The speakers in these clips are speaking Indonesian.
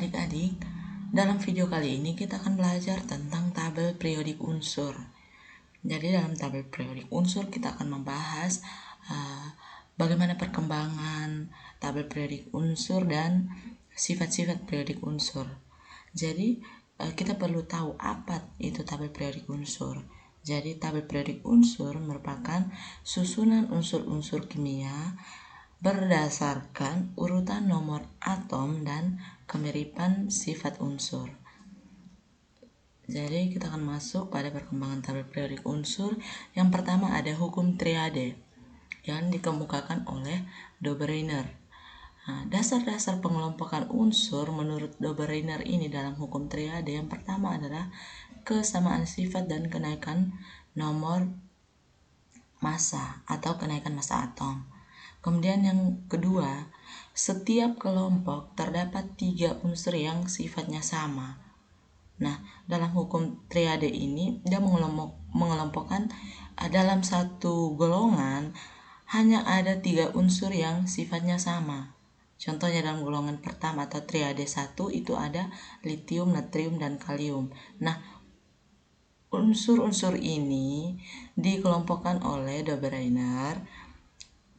adik-adik, dalam video kali ini kita akan belajar tentang tabel periodik unsur. Jadi dalam tabel periodik unsur kita akan membahas bagaimana perkembangan tabel periodik unsur dan sifat-sifat periodik unsur. Jadi kita perlu tahu apa itu tabel periodik unsur. Jadi tabel periodik unsur merupakan susunan unsur-unsur kimia berdasarkan urutan nomor atom dan kemiripan sifat unsur. Jadi kita akan masuk pada perkembangan tabel periodik unsur. Yang pertama ada hukum triade yang dikemukakan oleh Dobereiner. Dasar-dasar pengelompokan unsur menurut Dobereiner ini dalam hukum triade yang pertama adalah kesamaan sifat dan kenaikan nomor massa atau kenaikan massa atom. Kemudian yang kedua, setiap kelompok terdapat 3 unsur yang sifatnya sama. Nah, dalam hukum triade ini dia mengelompokkan dalam satu golongan hanya ada 3 unsur yang sifatnya sama. Contohnya dalam golongan pertama atau triade 1 itu ada litium, natrium, dan kalium. Nah, unsur-unsur ini dikelompokkan oleh Dobereiner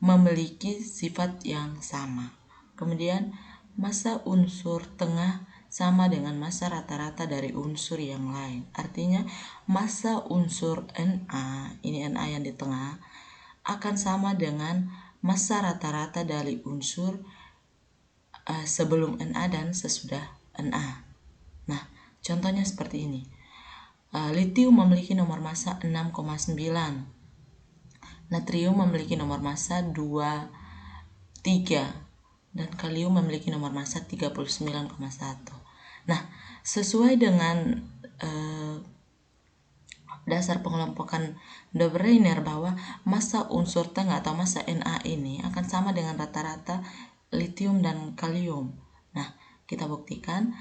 memiliki sifat yang sama. Kemudian massa unsur tengah sama dengan massa rata-rata dari unsur yang lain. Artinya massa unsur Na, ini Na yang di tengah, akan sama dengan massa rata-rata dari unsur sebelum Na dan sesudah Na. Nah, contohnya seperti ini. Litium memiliki nomor massa 6,9. Natrium memiliki nomor massa 23 dan kalium memiliki nomor massa 39,1. Nah, sesuai dengan dasar pengelompokan Dobereiner bahwa massa unsur tengah atau massa Na ini akan sama dengan rata-rata litium dan kalium. Nah, kita buktikan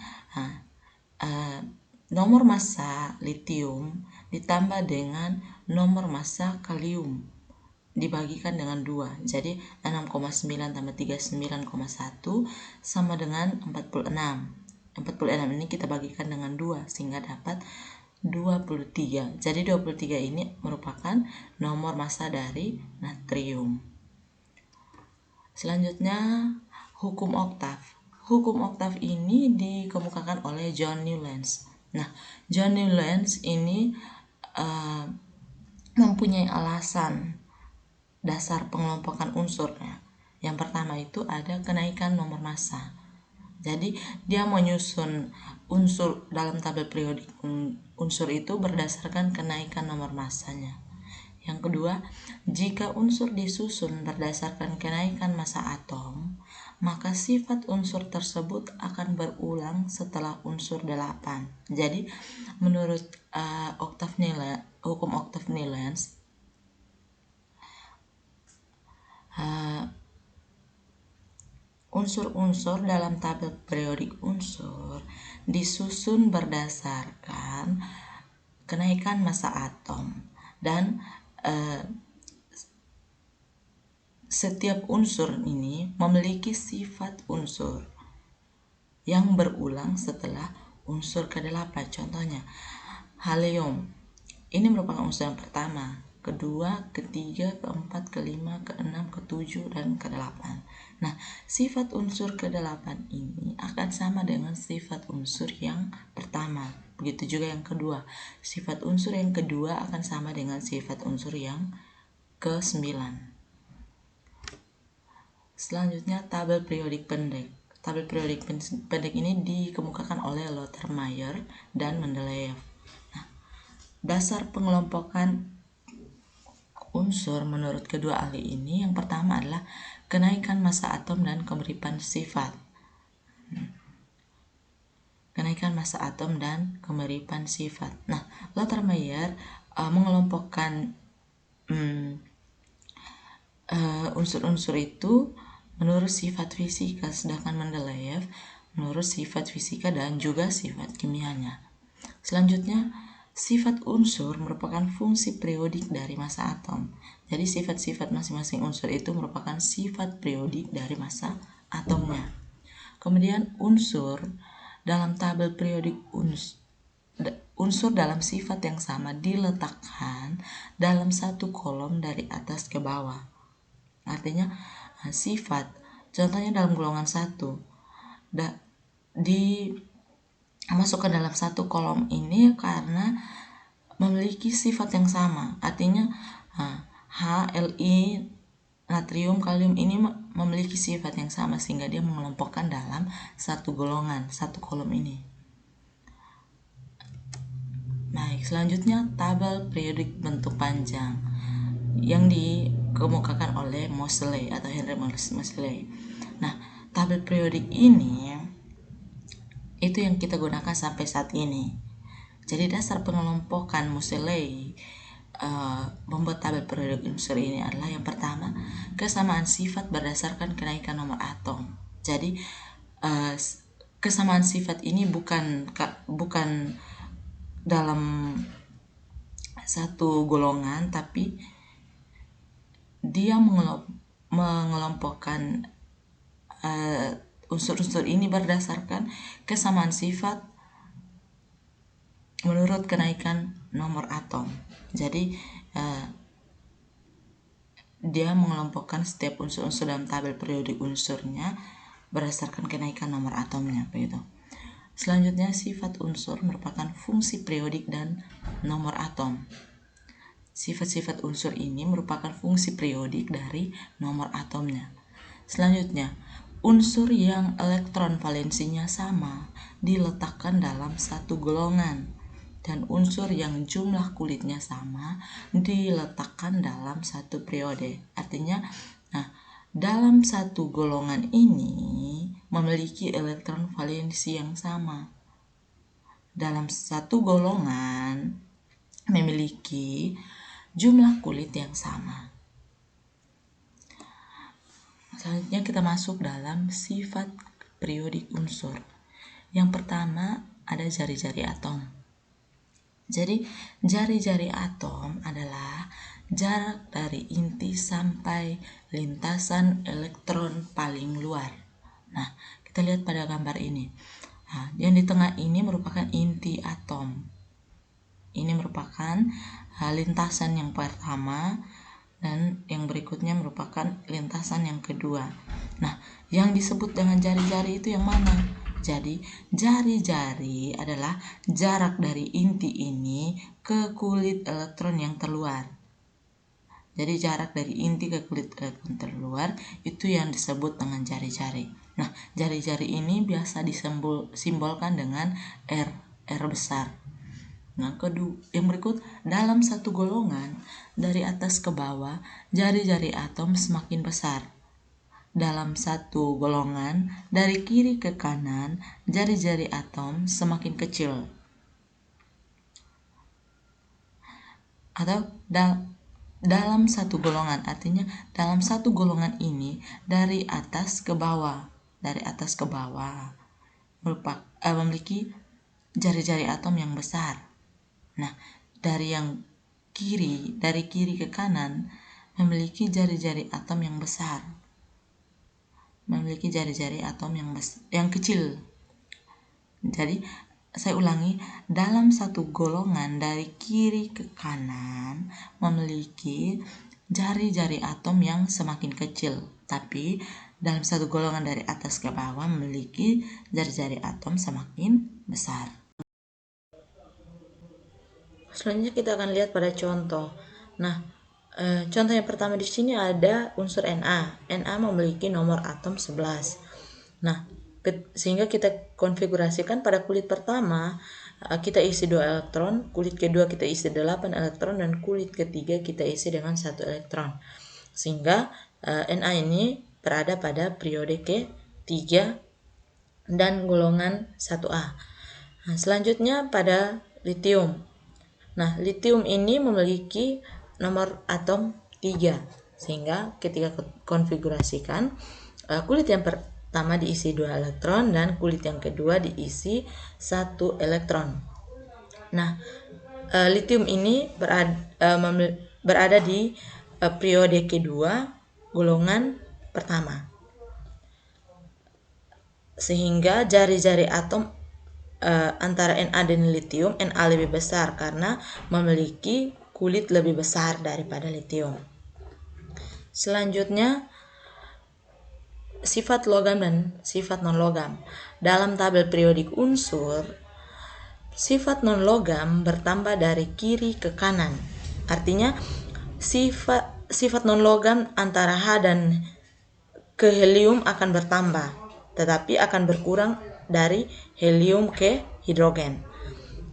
nomor massa litium ditambah dengan nomor massa kalium dibagikan dengan 2. Jadi 6,9 tambah 39,1 sama dengan 46. 46 ini kita bagikan dengan 2 sehingga dapat 23. Jadi 23 ini merupakan nomor massa dari natrium. Selanjutnya hukum oktav. Hukum oktav ini dikemukakan oleh John Newlands. Nah, John Newlands ini mempunyai alasan dasar pengelompokan unsurnya. Yang pertama itu ada kenaikan nomor massa. Jadi dia menyusun unsur dalam tabel periodik unsur itu berdasarkan kenaikan nomor massanya. Yang kedua, jika unsur disusun berdasarkan kenaikan massa atom, maka sifat unsur tersebut akan berulang setelah unsur 8. Jadi menurut hukum oktav Newlands, unsur-unsur dalam tabel periodik unsur disusun berdasarkan kenaikan massa atom dan setiap unsur ini memiliki sifat unsur yang berulang setelah unsur ke-8. Contohnya helium ini merupakan unsur yang pertama, kedua, ketiga, keempat, kelima, keenam, ketujuh, dan ke-8. Nah, sifat unsur ke-8 ini akan sama dengan sifat unsur yang pertama. Begitu juga yang kedua. Sifat unsur yang kedua akan sama dengan sifat unsur yang ke-9. Selanjutnya, tabel periodik pendek. Tabel periodik pendek ini dikemukakan oleh Lothar Meyer dan Mendeleev. Nah, dasar pengelompokan unsur menurut kedua ahli ini yang pertama adalah kenaikan massa atom dan kemiripan sifat. Kenaikan massa atom dan kemiripan sifat. Nah, Lothar Meyer mengelompokkan unsur-unsur itu menurut sifat fisika, sedangkan Mendeleev menurut sifat fisika dan juga sifat kimianya. Selanjutnya, sifat unsur merupakan fungsi periodik dari massa atom. Jadi sifat-sifat masing-masing unsur itu merupakan sifat periodik dari massa atomnya. Kemudian unsur dalam tabel periodik unsur dalam sifat yang sama diletakkan dalam satu kolom dari atas ke bawah. Artinya sifat, contohnya dalam golongan 1 dimasukkan dalam satu kolom ini karena memiliki sifat yang sama. Artinya HLi natrium kalium ini memiliki sifat yang sama sehingga dia mengelompokkan dalam satu golongan, satu kolom ini. Baik, selanjutnya tabel periodik bentuk panjang yang dikemukakan oleh Moseley atau Henry Moseley. Nah, tabel periodik ini itu yang kita gunakan sampai saat ini. Jadi dasar pengelompokan Moseley membuat tabel periodik unsur ini adalah yang pertama, kesamaan sifat berdasarkan kenaikan nomor atom. Jadi kesamaan sifat ini bukan dalam satu golongan, tapi dia mengelompokkan unsur-unsur ini berdasarkan kesamaan sifat menurut kenaikan nomor atom. Jadi dia mengelompokkan setiap unsur-unsur dalam tabel periodik unsurnya berdasarkan kenaikan nomor atomnya, begitu. Selanjutnya, sifat unsur merupakan fungsi periodik dan nomor atom. Sifat-sifat unsur ini merupakan fungsi periodik dari nomor atomnya. Selanjutnya, unsur yang elektron valensinya sama diletakkan dalam satu golongan, dan unsur yang jumlah kulitnya sama diletakkan dalam satu periode. Artinya, dalam satu golongan ini memiliki elektron valensi yang sama. Dalam satu golongan memiliki jumlah kulit yang sama. Selanjutnya kita masuk dalam sifat periodik unsur. Yang pertama ada jari-jari atom. Jadi jari-jari atom adalah jarak dari inti sampai lintasan elektron paling luar. Nah, kita lihat pada gambar ini. Yang di tengah ini merupakan inti atom. Ini merupakan lintasan yang pertama, dan yang berikutnya merupakan lintasan yang kedua. Nah, yang disebut dengan jari-jari itu yang mana? Jadi, jari-jari adalah jarak dari inti ini ke kulit elektron yang terluar. Jadi jarak dari inti ke kulit elektron terluar itu yang disebut dengan jari-jari. Nah, jari-jari ini biasa disimbolkan dengan R besar. Nah, yang berikut, dalam satu golongan dari atas ke bawah, jari-jari atom semakin besar. Dalam satu golongan dari kiri ke kanan, jari-jari atom semakin kecil. Atau dalam satu golongan, artinya dalam satu golongan ini dari atas ke bawah, memiliki jari-jari atom yang besar. Nah, dari kiri ke kanan memiliki jari-jari atom yang besar, memiliki jari-jari atom yang kecil. Jadi saya ulangi, dalam satu golongan dari kiri ke kanan memiliki jari-jari atom yang semakin kecil, tapi dalam satu golongan dari atas ke bawah memiliki jari-jari atom semakin besar. Selanjutnya kita akan lihat pada contoh. Nah, contoh yang pertama di sini ada unsur Na. Na memiliki nomor atom 11. Nah, sehingga kita konfigurasikan pada kulit pertama kita isi 2 elektron, kulit kedua kita isi 8 elektron, dan kulit ketiga kita isi dengan 1 elektron. Sehingga Na ini berada pada periode ke-3 dan golongan 1A. Nah, selanjutnya pada litium. Nah, litium ini memiliki nomor atom 3. Sehingga ketika konfigurasikan kulit yang pertama diisi 2 elektron dan kulit yang kedua diisi 1 elektron. Nah, litium ini berada di periode kedua golongan pertama. Sehingga jari-jari atom antara Na dan litium, Na lebih besar karena memiliki kulit lebih besar daripada litium. Selanjutnya, sifat logam dan sifat non-logam. Dalam tabel periodik unsur, sifat non-logam bertambah dari kiri ke kanan. Artinya, sifat non-logam antara H dan ke helium akan bertambah, tetapi akan berkurang dari helium ke hidrogen.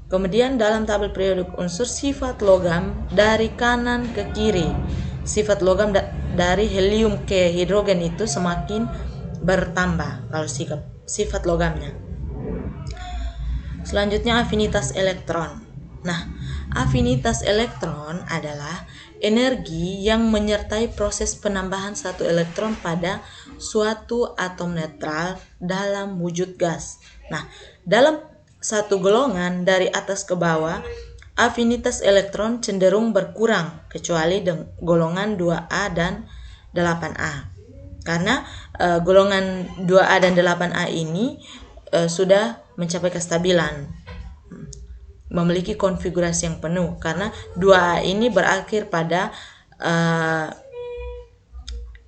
Kemudian dalam tabel periodik unsur, sifat logam dari kanan ke kiri. Sifat logam dari helium ke hidrogen itu semakin bertambah kalau sifat logamnya. Selanjutnya, afinitas elektron. Nah, afinitas elektron adalah energi yang menyertai proses penambahan satu elektron pada suatu atom netral dalam wujud gas. Nah, dalam satu golongan dari atas ke bawah, afinitas elektron cenderung berkurang kecuali golongan 2A dan 8A. Karena golongan 2A dan 8A ini sudah mencapai kestabilan, memiliki konfigurasi yang penuh, karena 2A ini berakhir pada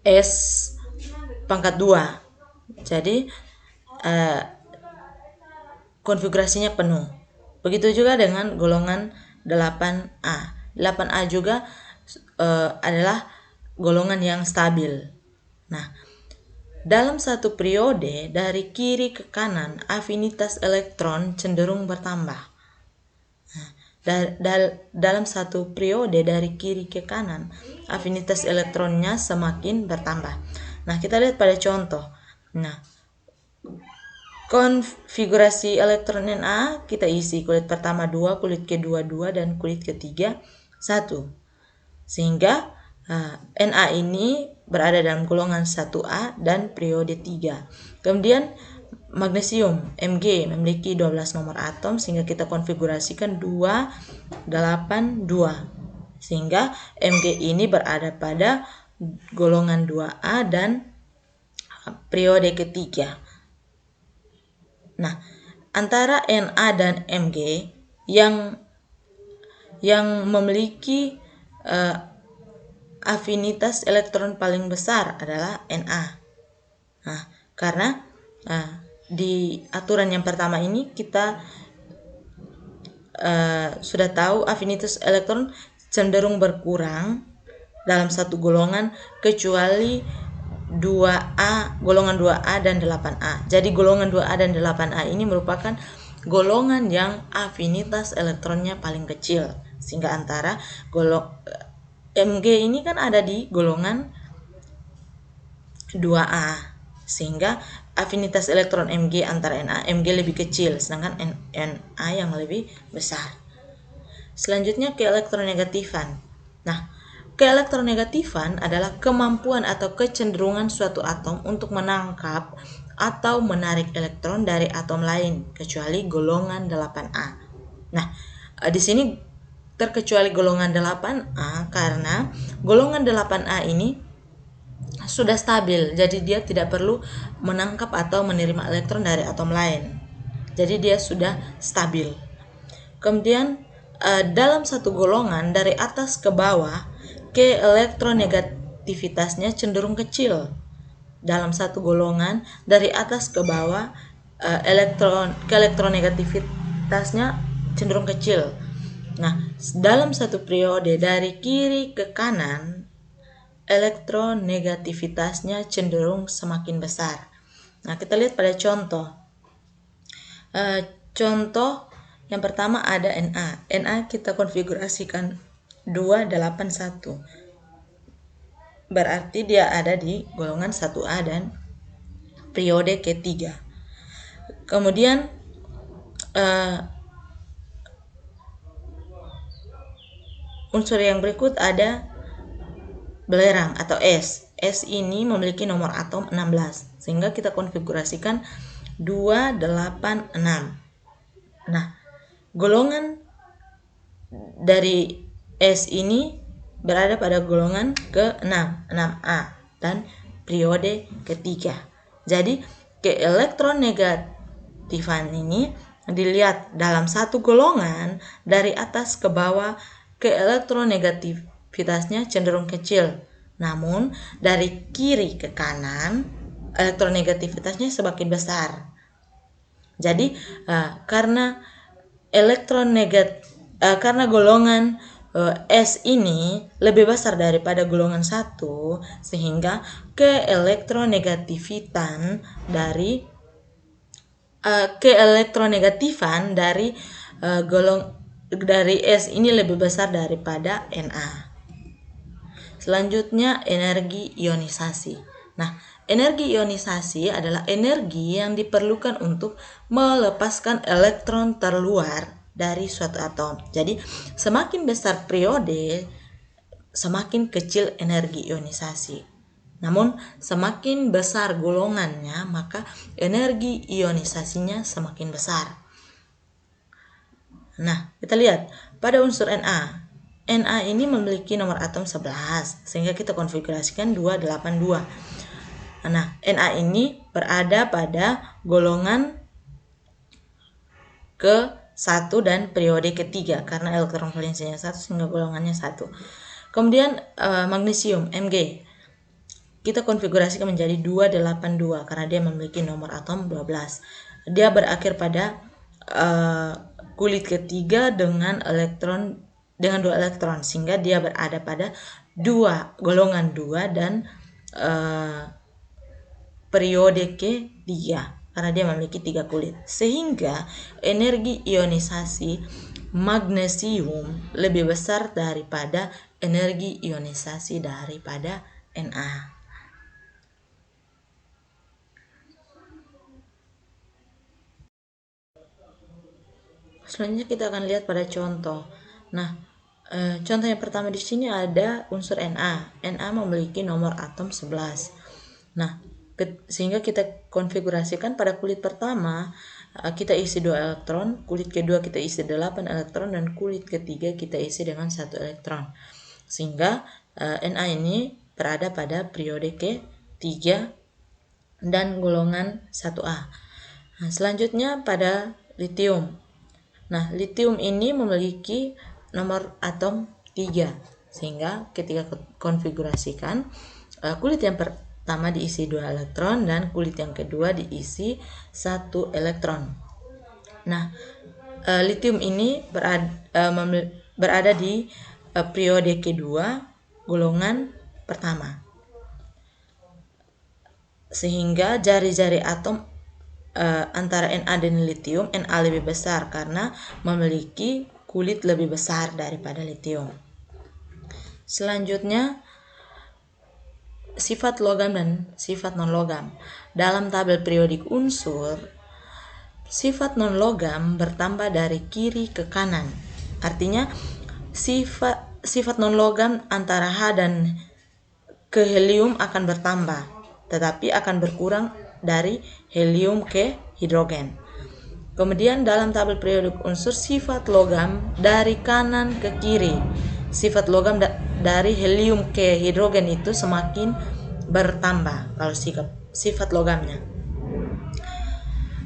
S pangkat 2. Jadi konfigurasinya penuh. Begitu juga dengan golongan 8A. 8A juga adalah golongan yang stabil. Nah, dalam satu periode dari kiri ke kanan, afinitas elektron cenderung bertambah. Dalam satu periode dari kiri ke kanan, afinitas elektronnya semakin bertambah. Nah, kita lihat pada contoh. Nah, konfigurasi elektron Na kita isi kulit pertama 2, kulit kedua 2, dan kulit ketiga 1. Sehingga Na ini berada dalam golongan 1A dan periode 3. Kemudian magnesium Mg memiliki 12 nomor atom, sehingga kita konfigurasikan 2, 8, 2. Sehingga Mg ini berada pada golongan 2A dan periode ketiga. Nah, antara Na dan Mg yang memiliki afinitas elektron paling besar adalah Na. Nah, karena di aturan yang pertama ini kita sudah tahu afinitas elektron cenderung berkurang dalam satu golongan kecuali 2A, golongan 2A dan 8A. Jadi golongan 2A dan 8A ini merupakan golongan yang afinitas elektronnya paling kecil, sehingga antara Mg ini kan ada di golongan 2A, sehingga afinitas elektron Mg antara Na, Mg lebih kecil, sedangkan Na yang lebih besar. Selanjutnya, keelektronegatifan. Nah, keelektronegatifan adalah kemampuan atau kecenderungan suatu atom untuk menangkap atau menarik elektron dari atom lain kecuali golongan 8A. Nah, di sini terkecuali golongan 8A karena golongan 8A ini sudah stabil, jadi dia tidak perlu menangkap atau menerima elektron dari atom lain. Jadi dia sudah stabil. Kemudian dalam satu golongan dari atas ke bawah, keelektronegativitasnya cenderung kecil. Dalam satu golongan dari atas ke bawah, keelektronegativitasnya cenderung kecil. Nah, dalam satu periode dari kiri ke kanan, elektronegativitasnya cenderung semakin besar. Nah, kita lihat pada contoh. Contoh yang pertama ada Na. Na kita konfigurasikan 281. Berarti dia ada di golongan 1A dan periode ketiga. Kemudian unsur yang berikut ada belerang atau S. S ini memiliki nomor atom 16, sehingga kita konfigurasikan 286. Nah, golongan dari S ini berada pada golongan ke-6, 6A dan periode ketiga. Jadi keelektronegatifan ini dilihat dalam satu golongan dari atas ke bawah, elektronegativitasnya cenderung kecil. Namun dari kiri ke kanan elektronegativitasnya semakin besar. Jadi karena karena golongan S ini lebih besar daripada golongan 1, sehingga keelektronegatifan dari S ini lebih besar daripada Na. Selanjutnya energi ionisasi. Nah, energi ionisasi adalah energi yang diperlukan untuk melepaskan elektron terluar dari suatu atom. Jadi, semakin besar periode, semakin kecil energi ionisasi. Namun, semakin besar golongannya, maka energi ionisasinya semakin besar. Nah, kita lihat pada unsur Na. Na ini memiliki nomor atom 11, sehingga kita konfigurasikan 282. Nah, Na ini berada pada golongan ke-1 dan periode ketiga, karena elektron valensinya 1 sehingga golongannya 1. Kemudian magnesium, Mg, kita konfigurasikan menjadi 282 karena dia memiliki nomor atom 12. Dia berakhir pada kulit ketiga dengan 2 elektron, sehingga dia berada pada golongan 2 dan periode ketiga karena dia memiliki 3 kulit. Sehingga energi ionisasi magnesium lebih besar daripada energi ionisasi daripada Na. Selanjutnya kita akan lihat pada contoh. Nah, contoh yang pertama di sini ada unsur Na. Na memiliki nomor atom 11. Nah, sehingga kita konfigurasikan pada kulit pertama kita isi 2 elektron, kulit kedua kita isi 8 elektron, dan kulit ketiga kita isi dengan 1 elektron. Sehingga Na ini berada pada periode ketiga dan golongan 1A. Nah, selanjutnya pada litium. Nah, litium ini memiliki nomor atom 3, sehingga ketika konfigurasikan kulit yang pertama diisi 2 elektron dan kulit yang kedua diisi 1 elektron. Nah, litium ini berada di periode kedua golongan pertama, sehingga jari-jari atom antara Na dan litium, Na lebih besar karena memiliki kulit lebih besar daripada litium. Selanjutnya sifat logam dan sifat non-logam. Dalam tabel periodik unsur, sifat non-logam bertambah dari kiri ke kanan. Artinya sifat non-logam antara H dan ke helium akan bertambah, tetapi akan berkurang dari helium ke hidrogen. Kemudian dalam tabel periodik unsur, sifat logam dari kanan ke kiri. Sifat logam dari helium ke hidrogen itu semakin bertambah kalau sifat logamnya.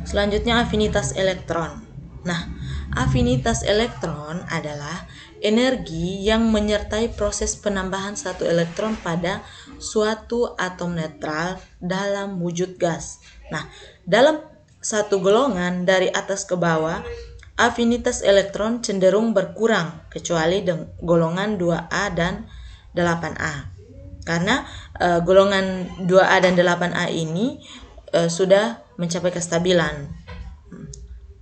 Selanjutnya afinitas elektron. Nah, afinitas elektron adalah energi yang menyertai proses penambahan 1 elektron pada suatu atom netral dalam wujud gas. Nah, dalam satu golongan dari atas ke bawah, afinitas elektron cenderung berkurang kecuali golongan 2A dan 8A. Karena golongan 2A dan 8A ini sudah mencapai kestabilan,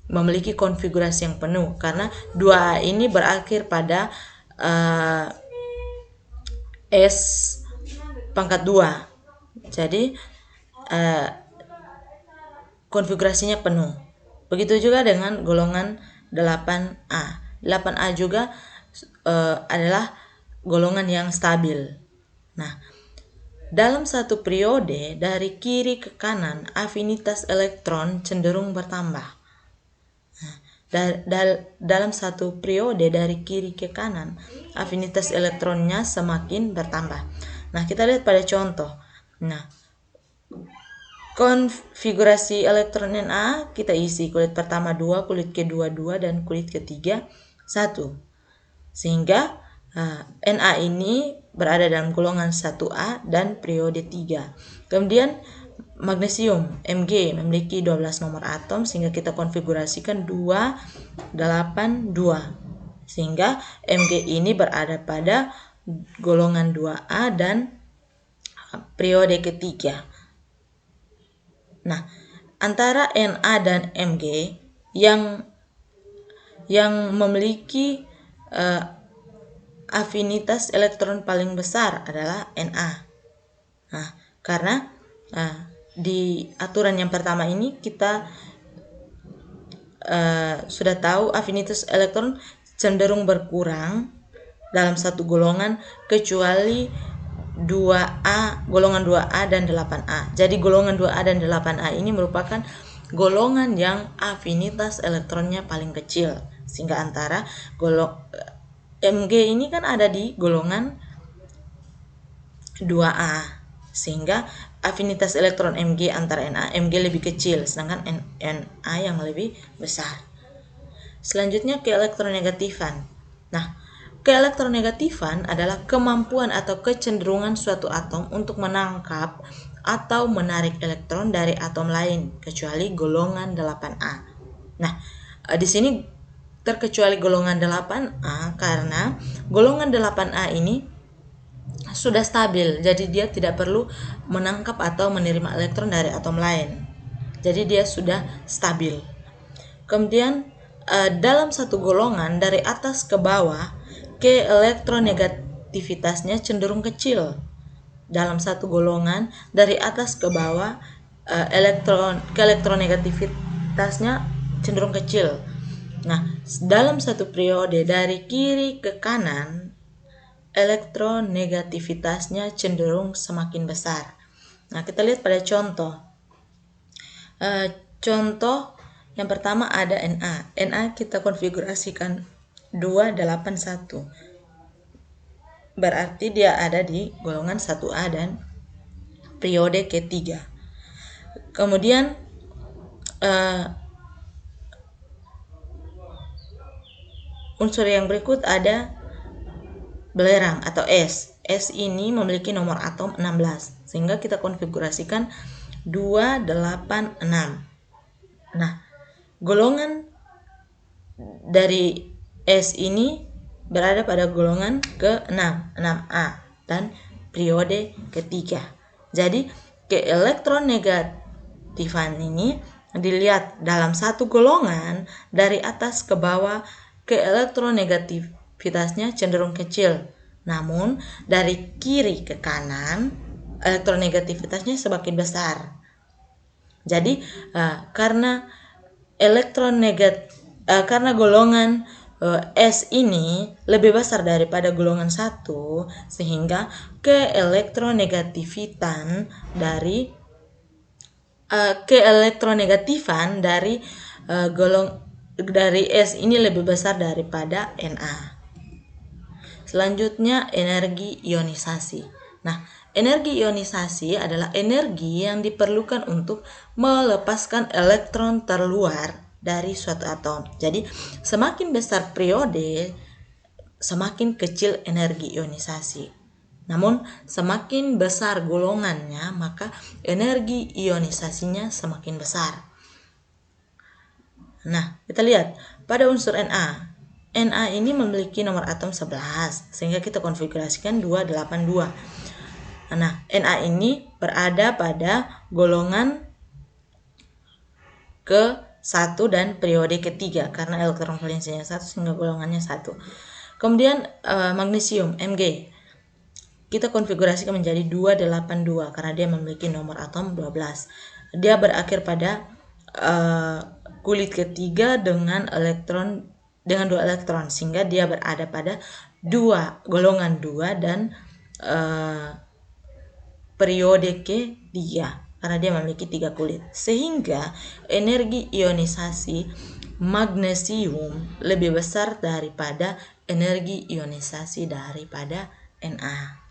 memiliki konfigurasi yang penuh, karena 2A ini berakhir pada S pangkat 2. Jadi konfigurasinya penuh. Begitu juga dengan golongan 8A. 8A juga adalah golongan yang stabil. Nah, dalam satu periode dari kiri ke kanan, afinitas elektron cenderung bertambah. Nah, dalam satu periode dari kiri ke kanan, afinitas elektronnya semakin bertambah. Nah, kita lihat pada contoh. Nah, konfigurasi elektron Na kita isi kulit pertama 2, kulit kedua 2, dan kulit ketiga 1. Sehingga Na ini berada dalam golongan 1A dan periode 3. Kemudian magnesium Mg memiliki 12 nomor atom, sehingga kita konfigurasikan 282. Sehingga Mg ini berada pada golongan 2A dan periode ketiga. Nah, antara Na dan Mg yang memiliki afinitas elektron paling besar adalah Na. Nah, karena di aturan yang pertama ini kita sudah tahu afinitas elektron cenderung berkurang dalam satu golongan kecuali 2A, golongan 2A dan 8A. Jadi golongan 2A dan 8A ini merupakan golongan yang afinitas elektronnya paling kecil. Sehingga antara Mg ini kan ada di golongan 2A. Sehingga afinitas elektron Mg antara Na, Mg lebih kecil, sedangkan Na yang lebih besar. Selanjutnya keelektronegatifan. Nah, keelektronegatifan adalah kemampuan atau kecenderungan suatu atom untuk menangkap atau menarik elektron dari atom lain kecuali golongan 8A. Nah, di sini terkecuali golongan 8A karena golongan 8A ini sudah stabil, jadi dia tidak perlu menangkap atau menerima elektron dari atom lain. Jadi dia sudah stabil. Kemudian dalam satu golongan dari atas ke bawah, keelektronegativitasnya cenderung kecil. Dalam satu golongan dari atas ke bawah, keelektronegativitasnya cenderung kecil. Nah, dalam satu periode dari kiri ke kanan, elektronegativitasnya cenderung semakin besar. Nah, kita lihat pada contoh. Contoh yang pertama ada Na. Na kita konfigurasikan 281. Berarti dia ada di golongan 1A dan periode ketiga. Kemudian unsur yang berikut ada belerang atau S. S ini memiliki nomor atom 16, sehingga kita konfigurasikan 286. Nah, golongan dari S ini berada pada golongan ke-6, 6A dan periode ketiga. Jadi keelektronegatifan ini dilihat dalam satu golongan dari atas ke bawah, keelektronegativitasnya cenderung kecil. Namun dari kiri ke kanan elektronegativitasnya semakin besar. Jadi karena golongan S ini lebih besar daripada golongan 1, sehingga keelektronegatifan dari S ini lebih besar daripada Na. Selanjutnya energi ionisasi. Nah, energi ionisasi adalah energi yang diperlukan untuk melepaskan elektron terluar dari suatu atom. Jadi, semakin besar periode, semakin kecil energi ionisasi. Namun, semakin besar golongannya, maka energi ionisasinya semakin besar. Nah, kita lihat pada unsur Na. Na ini memiliki nomor atom 11, sehingga kita konfigurasikan 282. Nah, Na ini berada pada golongan ke-1 dan periode ketiga karena elektron valensinya 1 sehingga golongannya 1. Kemudian magnesium Mg kita konfigurasikan menjadi 282 karena dia memiliki nomor atom 12. Dia berakhir pada kulit ketiga dengan 2 elektron, sehingga dia berada pada golongan 2 dan periode ketiga karena dia memiliki 3 kulit. Sehingga energi ionisasi magnesium lebih besar daripada energi ionisasi daripada Na.